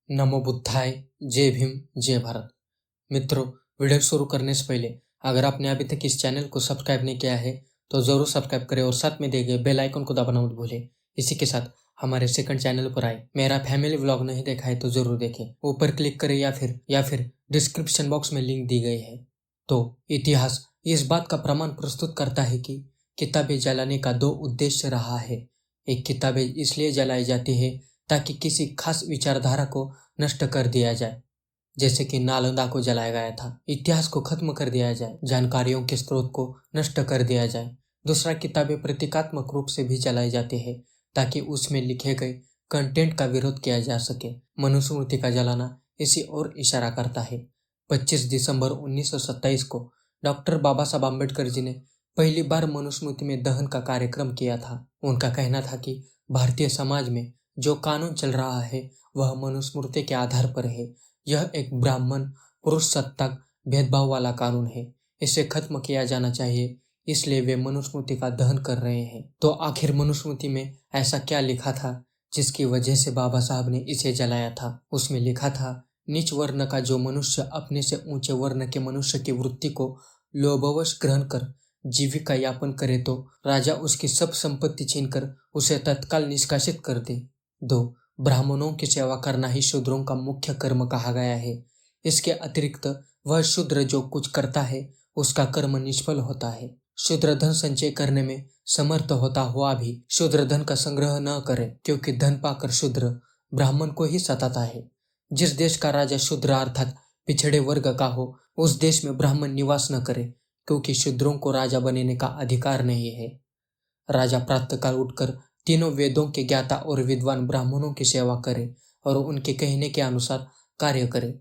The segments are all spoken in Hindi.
नमो बुद्धाय। जय भीम। जय भारत। मित्रों, वीडियो शुरू करने से पहले अगर आपने अभी तक इस चैनल को सब्सक्राइब नहीं किया है तो जरूर सब्सक्राइब करें और साथ में दिए गए बेल आइकन को दबाना मत भूलें। इसी के साथ हमारे सेकंड चैनल पर आए मेरा फैमिली व्लॉग नहीं देखा है तो जरूर देखें। ऊपर क्लिक करें या फिर डिस्क्रिप्शन बॉक्स में लिंक दी गई है। तो इतिहास इस बात का प्रमाण प्रस्तुत करता है कि किताबें जलाने का दो उद्देश्य रहा है। एक, किताबें इसलिए जलाई जाती है ताकि किसी खास विचारधारा को नष्ट कर दिया जाए, जैसे कि नालंदा को जलाया गया था। इतिहास को खत्म कर दिया जाए, जानकारियों के स्रोत को नष्ट कर दिया जाए। दूसरा, किताबें प्रतीकात्मक रूप से भी जलाई जाती है ताकि उसमें लिखे गए कंटेंट का विरोध किया जा सके। मनुस्मृति का जलाना इसी ओर इशारा करता है। 25 दिसंबर 1927 को डॉक्टर बाबा साहब आम्बेडकर जी ने पहली बार मनुस्मृति में दहन का कार्यक्रम किया था। उनका कहना था कि भारतीय समाज में जो कानून चल रहा है वह मनुस्मृति के आधार पर है। यह एक ब्राह्मण पुरुष सत्ताक भेदभाव वाला कानून है। इसे खत्म किया जाना चाहिए, इसलिए वे मनुस्मृति का दहन कर रहे हैं। तो आखिर मनुस्मृति में ऐसा क्या लिखा था जिसकी वजह से बाबा साहब ने इसे जलाया था? उसमें लिखा था, नीच वर्ण का जो मनुष्य अपने से ऊंचे वर्ण के मनुष्य की वृत्ति को लोभवश ग्रहण कर जीविका यापन करे तो राजा उसकी सब संपत्ति छीनकर उसे तत्काल निष्कासित कर दे। 2, ब्राह्मणों की सेवा करना ही शूद्रों का मुख्य कर्म कहा गया है। इसके अतिरिक्त वह शूद्र जो कुछ करता है उसका कर्म निष्फल होता है। शूद्र धन संचय करने में समर्थ होता हुआ भी शूद्र धन का संग्रह न करे, क्योंकि धन पाकर शूद्र ब्राह्मण को ही सताता है। जिस देश का राजा शूद्र अर्थात पिछड़े वर्ग का हो उस देश में ब्राह्मण निवास न करे, क्योंकि शूद्रों को राजा बनने का अधिकार नहीं है। राजा प्रातःकाल उठकर तीनों वेदों के ज्ञाता और विद्वान ब्राह्मणों की सेवा करे और उनके कहने के अनुसार कार्य करे।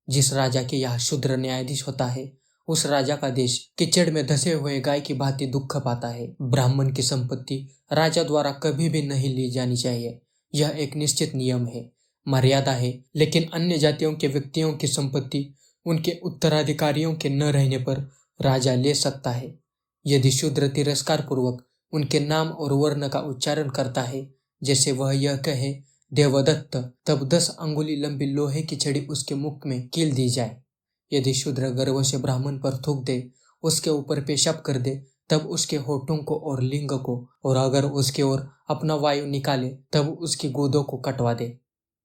जिस राजा के यहाँ शूद्र न्यायाधीश होता है उस राजा का देश कीचड़ में धसे हुए गाय की भांति दुख पाता है। ब्राह्मण की संपत्ति राजा द्वारा कभी भी नहीं ली जानी चाहिए। यह एक निश्चित नियम है, मर्यादा है। लेकिन अन्य जातियों के व्यक्तियों की संपत्ति उनके उत्तराधिकारियों के न रहने पर राजा ले सकता है। यदि शूद्र तिरस्कार पूर्वक उनके नाम और वर्ण का उच्चारण करता है, जैसे वह यह कहे देवदत्त, तब 10 अंगुली लंबी लोहे की छड़ी उसके मुख में कील दी जाए। यदि शूद्र गर्व से ब्राह्मण पर थूक दे, उसके ऊपर पेशाब कर दे, तब उसके होठों को और लिंग को, और अगर उसके ओर अपना वायु निकाले तब उसकी गोदों को कटवा दे।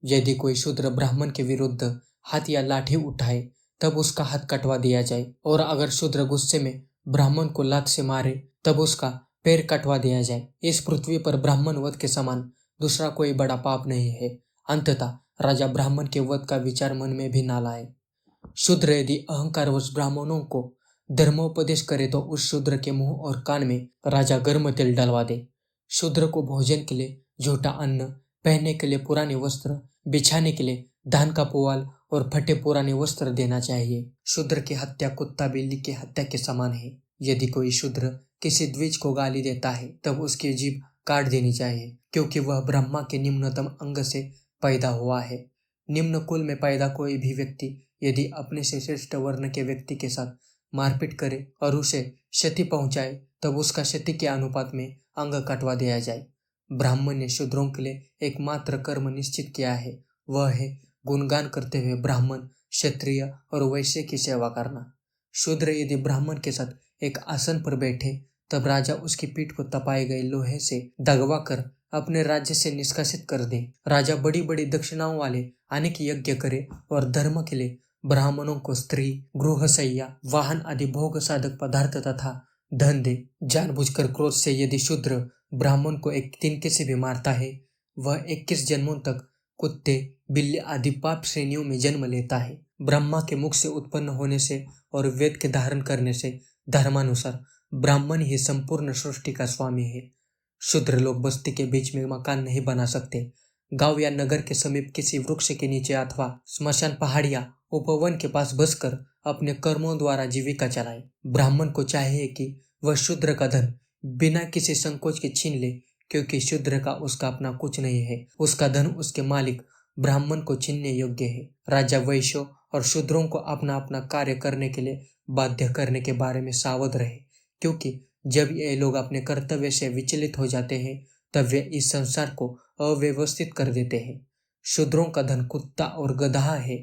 यदि कोई शूद्र ब्राह्मण के विरुद्ध हाथ या लाठी उठाए तब उसका हाथ कटवा दिया जाए, और अगर शूद्र गुस्से में ब्राह्मण को लात से मारे तब उसका पैर कटवा दिया जाए। इस पृथ्वी पर ब्राह्मण वध के समान दूसरा कोई बड़ा पाप नहीं है। अंततः राजा ब्राह्मण के वध का विचार मन में भी ना लाए। शूद्र यदि अहंकारवश ब्राह्मणों को धर्मोपदेश करे तो उस शूद्र के मुंह और कान में राजा गर्म तेल डलवा दे। शूद्र को भोजन के लिए झूठा अन्न, पहनने के लिए पुराने वस्त्र, बिछाने के लिए धान का पुआल और फटे पुराने वस्त्र देना चाहिए। शूद्र की हत्या कुत्ता बिल्ली की हत्या के समान है। यदि कोई शूद्र किसी द्विज को गाली देता है तब उसकी जीभ काट देनी चाहिए, क्योंकि वह ब्रह्मा के निम्नतम अंग से पैदा हुआ है। निम्न कुल में पैदा कोई भी व्यक्ति यदि अपने से श्रेष्ठ वर्ण के व्यक्ति के साथ मारपीट करे और उसे क्षति पहुंचाए तब उसका क्षति के अनुपात में अंग कटवा दिया जाए। ब्राह्मण ने शूद्रों के लिए एकमात्र कर्म निश्चित किया है, वह है गुणगान करते हुए ब्राह्मण, क्षत्रिय और वैश्य की सेवा करना। शूद्र यदि ब्राह्मण के साथ एक आसन पर बैठे तब राजा उसकी पीठ को तपाए गए लोहे से दगवा कर अपने राज्य से निष्कासित कर दे। राजा बड़ी बड़ी दक्षिणाओं वाले अनेक यज्ञ करे और धर्म के लिए ब्राह्मणों को स्त्री, गृहशय्या, वाहन आदि भोग साधक पदार्थ तथा धन दे। जानबूझकर क्रोध से यदि शूद्र ब्राह्मण को एक तिनके से भी मारता है, वह 21 जन्मों तक कुत्ते, बिल्ली आदि पाप श्रेणियों में जन्म लेता है। ब्रह्मा के मुख से उत्पन्न होने से और वेद के धारण करने से धर्मानुसार ब्राह्मण ही संपूर्ण सृष्टि का स्वामी है। शूद्र लोग बस्ती के बीच में मकान नहीं बना सकते। गांव या नगर के समीप किसी वृक्ष के नीचे अथवा स्मशान, पहाड़िया, उपवन के पास बसकर अपने कर्मों द्वारा जीविका चलाए। ब्राह्मण को चाहिए कि वह शूद्र का धन बिना किसी संकोच के छीन ले, क्योंकि शूद्र का उसका अपना कुछ नहीं है। उसका धन उसके मालिक ब्राह्मण को छीनने योग्य है। राजा वैश्यों और शूद्रों को अपना अपना कार्य करने के लिए बाध्य करने के बारे में सावध रहे, क्योंकि जब ये लोग अपने कर्तव्य से विचलित हो जाते हैं तब वे इस संसार को अव्यवस्थित कर देते हैं। शूद्रों का धन कुत्ता और गधा है।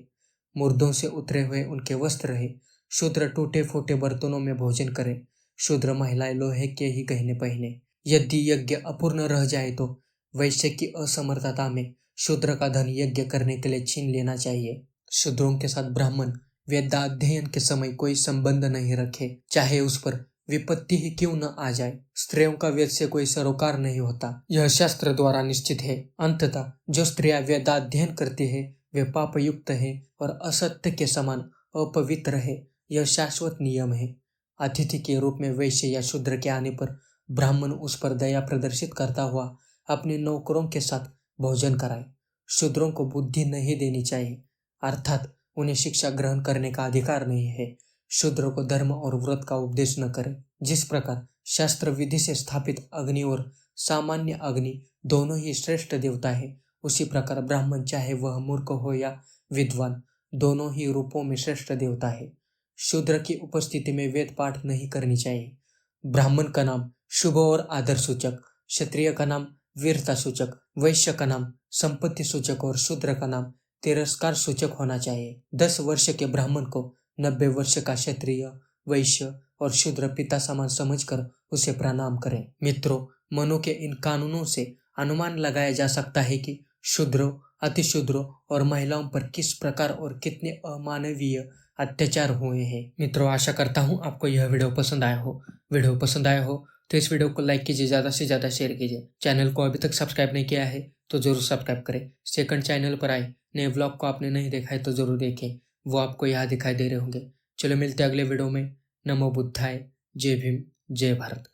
मुर्दों से उतरे हुए उनके वस्त्र है। शूद्र टूटे फूटे बर्तनों में भोजन करे। शूद्र महिलाएं लोहे के ही गहने पहने। यदि यज्ञ अपूर्ण रह जाए तो वैश्य की असमर्थता में शूद्र का धन यज्ञ करने के लिए छीन लेना चाहिए। शूद्रों के साथ ब्राह्मण वेदाध्ययन के समय कोई संबंध नहीं रखे, चाहे उस पर विपत्ति ही क्यों न आ जाए। स्त्रियों का वेद से कोई सरोकार नहीं होता, यह शास्त्र द्वारा निश्चित है। अंततः जो स्त्रियां वेदाध्ययन करती है वे पाप युक्त है और असत्य के समान अपवित्र है। यह शाश्वत नियम है। अतिथि के रूप में वैश्य या शूद्र के आने पर ब्राह्मण उस पर दया प्रदर्शित करता हुआ अपने नौकरों के साथ भोजन कराए। शूद्रों को बुद्धि नहीं देनी चाहिए, अर्थात उन्हें शिक्षा ग्रहण करने का अधिकार नहीं है। शूद्र को धर्म और व्रत का उपदेश न करें। जिस प्रकार शास्त्र विधि से स्थापित अग्नि और सामान्य अग्नि दोनों ही श्रेष्ठ देवता है, उसी प्रकार ब्राह्मण चाहे वह मूर्ख हो या विद्वान, दोनों ही रूपों में श्रेष्ठ देवता है। शूद्र की उपस्थिति में वेद पाठ नहीं करनी चाहिए। ब्राह्मण का नाम शुभ और आदर सूचक, क्षत्रिय का नाम वीरता सूचक, वैश्य का नाम संपत्ति सूचक और शूद्र का नाम तिरस्कार सूचक होना चाहिए। 10 वर्ष के ब्राह्मण को 90 वर्ष का क्षत्रिय, वैश्य और शूद्र पिता समान समझकर उसे प्रणाम करें। मित्रों, मनु के इन कानूनों से अनुमान लगाया जा सकता है कि शूद्रों, अतिशूद्रों और महिलाओं पर किस प्रकार और कितने अमानवीय अत्याचार हुए हैं। मित्रों, आशा करता हूँ आपको यह वीडियो पसंद आया हो। वीडियो पसंद आया हो तो इस वीडियो को लाइक कीजिए, ज़्यादा से ज़्यादा शेयर कीजिए। चैनल को अभी तक सब्सक्राइब नहीं किया है तो जरूर सब्सक्राइब करें। सेकंड चैनल पर आए नए व्लॉग को आपने नहीं देखा है तो जरूर देखें, वो आपको यहाँ दिखाई दे रहे होंगे। चलो मिलते हैं अगले वीडियो में। नमो बुद्धाय। जय भीम, जय भारत।